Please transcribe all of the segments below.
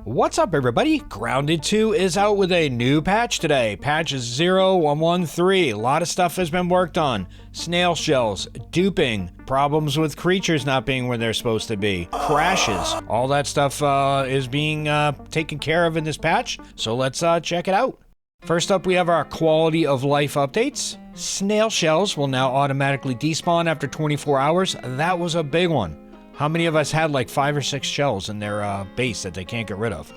What's up, everybody? Grounded 2 is out with a new patch today. Patch 0113. A lot of stuff has been worked on. Snail shells, duping, problems with creatures not being where they're supposed to be, crashes. All that stuff is being taken care of in this patch, so let's check it out. First up, we have our quality of life updates. Snail shells will now automatically despawn after 24 hours. That was a big one. How many of us had like 5 or 6 shells in their base that they can't get rid of?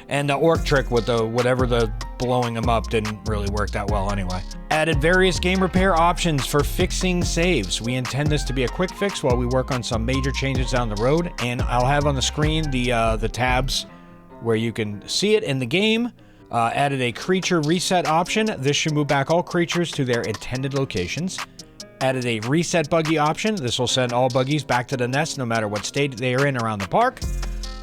And the orc trick with the the blowing them up didn't really work that well anyway. Added various game repair options for fixing saves. We intend this to be a quick fix while we work on some major changes down the road, and I'll have on the screen the tabs where you can see it in the game. Added a creature reset option. This should move back all creatures to their intended locations. Added a reset buggy option. This will send all buggies back to the nest no matter what state they are in around the park.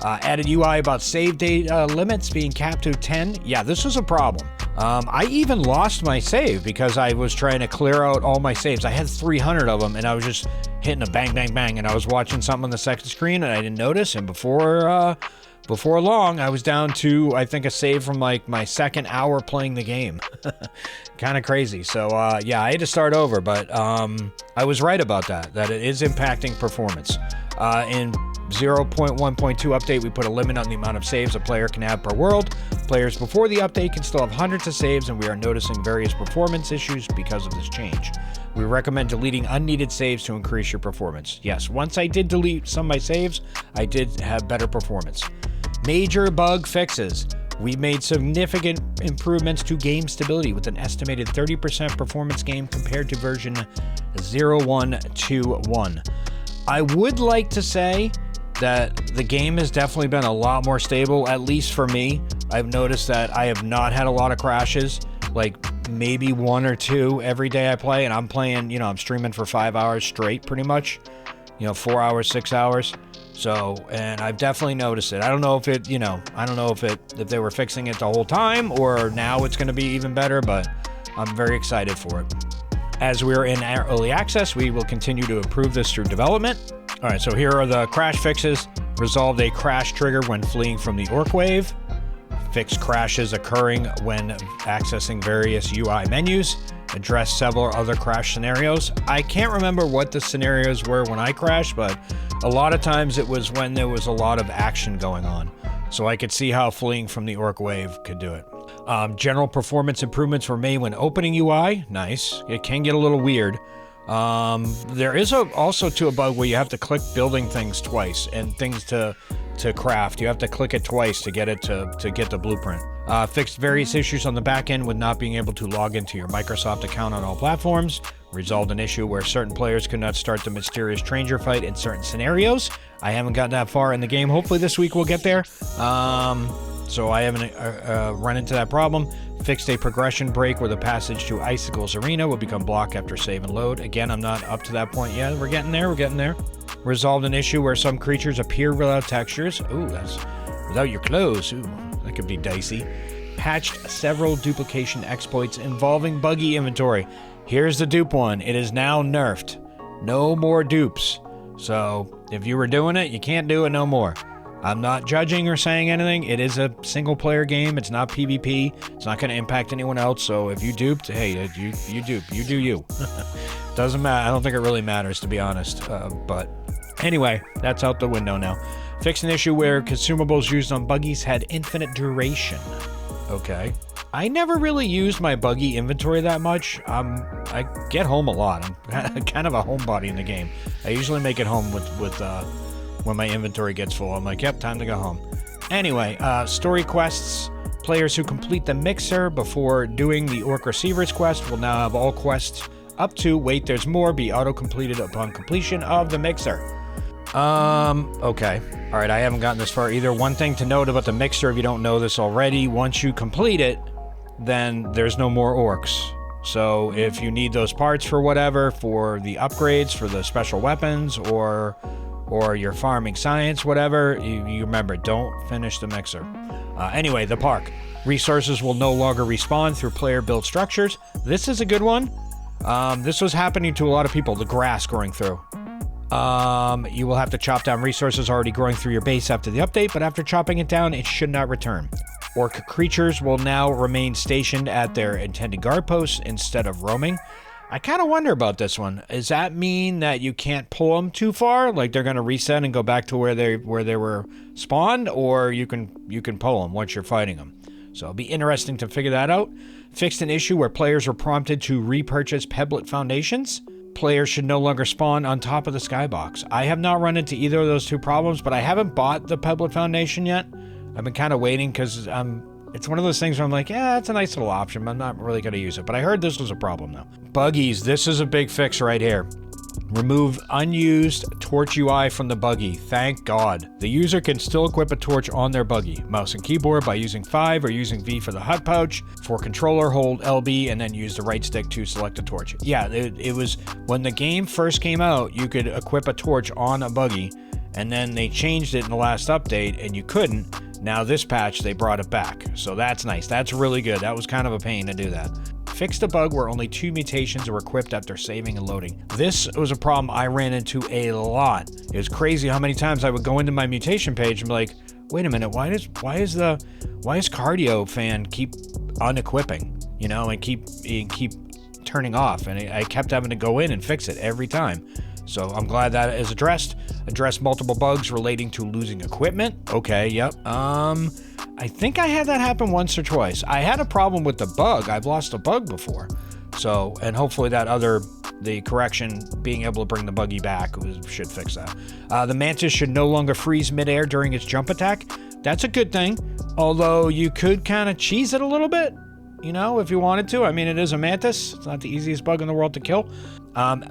Added UI about save date limits being capped to 10. Yeah, this was a problem. I even lost my save because I was trying to clear out all my saves. I had 300 of them and I was just hitting a bang, bang, bang, and I was watching something on the second screen and I didn't notice, and before long, I was down to, I think, a save from like my second hour playing the game. Kind of crazy. So, yeah, I had to start over, but I was right about that it is impacting performance. In 0.1.2 update, we put a limit on the amount of saves a player can have per world. Players before the update can still have hundreds of saves, and we are noticing various performance issues because of this change. We recommend deleting unneeded saves to increase your performance. Yes, once I did delete some of my saves, I did have better performance. Major bug fixes. We made significant improvements to game stability with an estimated 30% performance gain compared to version 0121. I would like to say that the game has definitely been a lot more stable, at least for me. I've noticed that I have not had a lot of crashes, like maybe 1 or 2 every day I play, and I'm playing, I'm streaming for 5 hours straight pretty much, 4 hours, 6 hours. So, and I've definitely noticed it. I don't know if it, if they were fixing it the whole time or now it's going to be even better, but I'm very excited for it. As we're in early access, we will continue to improve this through development. All right, so here are the crash fixes. Resolved a crash trigger when fleeing from the orc wave. Fixed crashes occurring when accessing various UI menus. Addressed several other crash scenarios. I can't remember what the scenarios were when I crashed, but a lot of times it was when there was a lot of action going on. So I could see how fleeing from the orc wave could do it. General performance improvements were made when opening UI. Nice. It can get a little weird. There is also a bug where you have to click building things twice and things to craft. You have to click it twice to get it to get the blueprint. Fixed various issues on the back end with not being able to log into your Microsoft account on all platforms. Resolved an issue where certain players could not start the mysterious stranger fight in certain scenarios. I haven't gotten that far in the game. Hopefully this week we'll get there. So I haven't run into that problem. Fixed a progression break where the passage to Icicles Arena will become blocked after save and load. Again, I'm not up to that point yet. We're getting there. Resolved an issue where some creatures appear without textures. Ooh, that's without your clothes. Ooh, that could be dicey. Patched several duplication exploits involving buggy inventory. Here's the dupe one. It is now nerfed. No more dupes. So if you were doing it, you can't do it no more. I'm not judging or saying anything. It is a single player game. It's not PvP. It's not going to impact anyone else. So if you duped, hey, you dupe. You do you. Doesn't matter. I don't think it really matters, to be honest. But anyway, that's out the window now. Fixed an issue where consumables used on buggies had infinite duration. Okay. I never really used my buggy inventory that much. I get home a lot. I'm kind of a homebody in the game. I usually make it home with when my inventory gets full. I'm like, yep, time to go home. Anyway, story quests. Players who complete the mixer before doing the Orc Receiver's quest will now have all quests up to wait, there's more, be auto-completed upon completion of the mixer. Okay. All right, I haven't gotten this far either. One thing to note about the mixer, if you don't know this already, once you complete it, then there's no more orcs. So if you need those parts for whatever, for the upgrades, for the special weapons, or you're farming science, whatever, you remember, don't finish the mixer. Anyway, the park. Resources will no longer respawn through player-built structures. This is a good one. This was happening to a lot of people, the grass growing through. You will have to chop down resources already growing through your base after the update, but after chopping it down, it should not return. Orc creatures will now remain stationed at their intended guard posts instead of roaming. I kind of wonder about this one. Does that mean that you can't pull them too far? Like they're going to reset and go back to where they were spawned, or you can pull them once you're fighting them. So it'll be interesting to figure that out. Fixed an issue where players were prompted to repurchase pebblet foundations. Players should no longer spawn on top of the skybox. I have not run into either of those two problems, but I haven't bought the pebblet foundation yet. I've been kind of waiting because it's one of those things where I'm like, yeah, it's a nice little option, but I'm not really going to use it. But I heard this was a problem though. Buggies, this is a big fix right here. Remove unused torch UI from the buggy. Thank God. The user can still equip a torch on their buggy. Mouse and keyboard by using 5 or using V for the HUD pouch. For controller, hold LB and then use the right stick to select a torch. Yeah, it was when the game first came out, you could equip a torch on a buggy, and then they changed it in the last update and you couldn't. Now this patch, they brought it back. So that's nice. That's really good. That was kind of a pain to do that. Fixed a bug where only 2 mutations were equipped after saving and loading. This was a problem I ran into a lot. It was crazy how many times I would go into my mutation page and be like, wait a minute, why is cardio fan keep unequipping, you know, and keep turning off? And I kept having to go in and fix it every time. So I'm glad that is addressed. Address multiple bugs relating to losing equipment. Okay, yep. I think I had that happen once or twice. I had a problem with the bug. I've lost a bug before. So, and hopefully the correction, being able to bring the buggy back should fix that. The mantis should no longer freeze midair during its jump attack. That's a good thing. Although you could kind of cheese it a little bit, you know, if you wanted to. I mean, it is a mantis. It's not the easiest bug in the world to kill.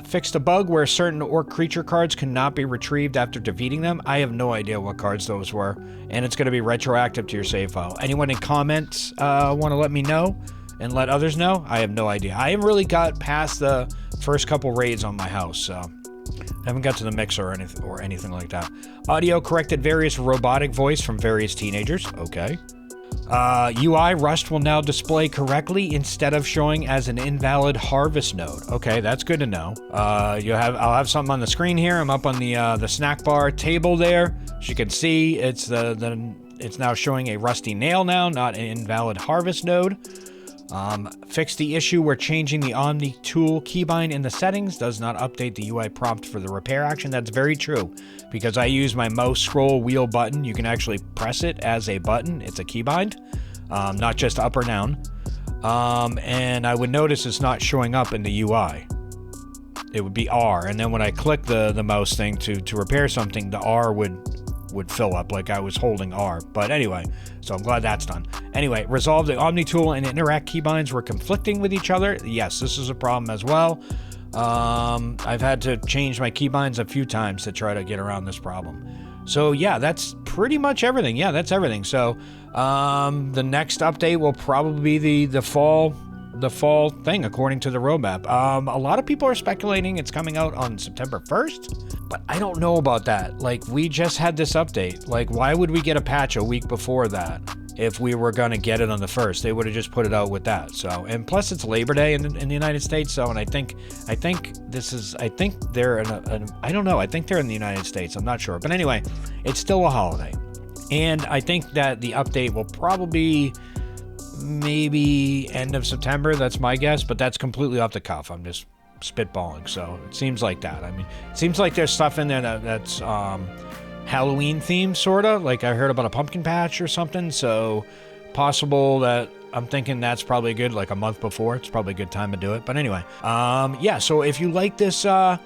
Fixed a bug where certain orc creature cards cannot be retrieved after defeating them. I have no idea what cards those were, and it's going to be retroactive to your save file. Anyone in comments want to let me know and let others know? I have no idea. I haven't really got past the first couple raids on my house, so I haven't got to the mixer or anything like that. Audio corrected various robotic voice from various teenagers. Okay. UI Rust will now display correctly instead of showing as an invalid harvest node. Okay, that's good to know. I'll have something on the screen here. I'm up on the snack bar table there. As you can see, it's now showing a rusty nail now, not an invalid harvest node. Fix the issue where changing the Omni tool keybind in the settings does not update the UI prompt for the repair action. That's very true, because I use my mouse scroll wheel button. You can actually press it as a button. It's a keybind, not just up or down. And I would notice it's not showing up in the UI. It would be R, and then when I click the mouse thing to repair something, the R would fill up like I was holding R. But anyway, so I'm glad that's done. Anyway, resolve the Omni tool and interact keybinds were conflicting with each other. Yes, this is a problem as well. I've had to change my keybinds a few times to try to get around this problem. So yeah, that's pretty much everything. Yeah, that's everything. So the next update will probably be the fall thing, according to the roadmap. A lot of people are speculating it's coming out on September 1st, but I don't know about that. Like, we just had this update. Like, why would we get a patch a week before that if we were going to get it on the 1st? They would have just put it out with that. So, and plus it's Labor Day in the United States. So, and I think they're I don't know. I think they're in the United States. I'm not sure. But anyway, it's still a holiday. And I think that the update will probably maybe end of September. That's my guess, but that's completely off the cuff. I'm just spitballing. So it seems like that. I mean, it seems like there's stuff in there that's Halloween themed, sort of. Like I heard about a pumpkin patch or something. So possible that I'm thinking that's probably good, like a month before. It's probably a good time to do it. But anyway, yeah, so if you like this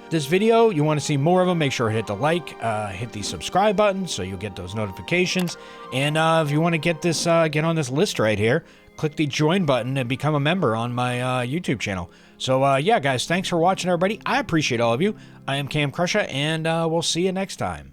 video, you want to see more of them, make sure to hit the like, hit the subscribe button so you'll get those notifications. And if you want to get on this list right here, click the join button and become a member on my YouTube channel. So yeah, guys, thanks for watching, everybody. I appreciate all of you. I am camcrusha, and we'll see you next time.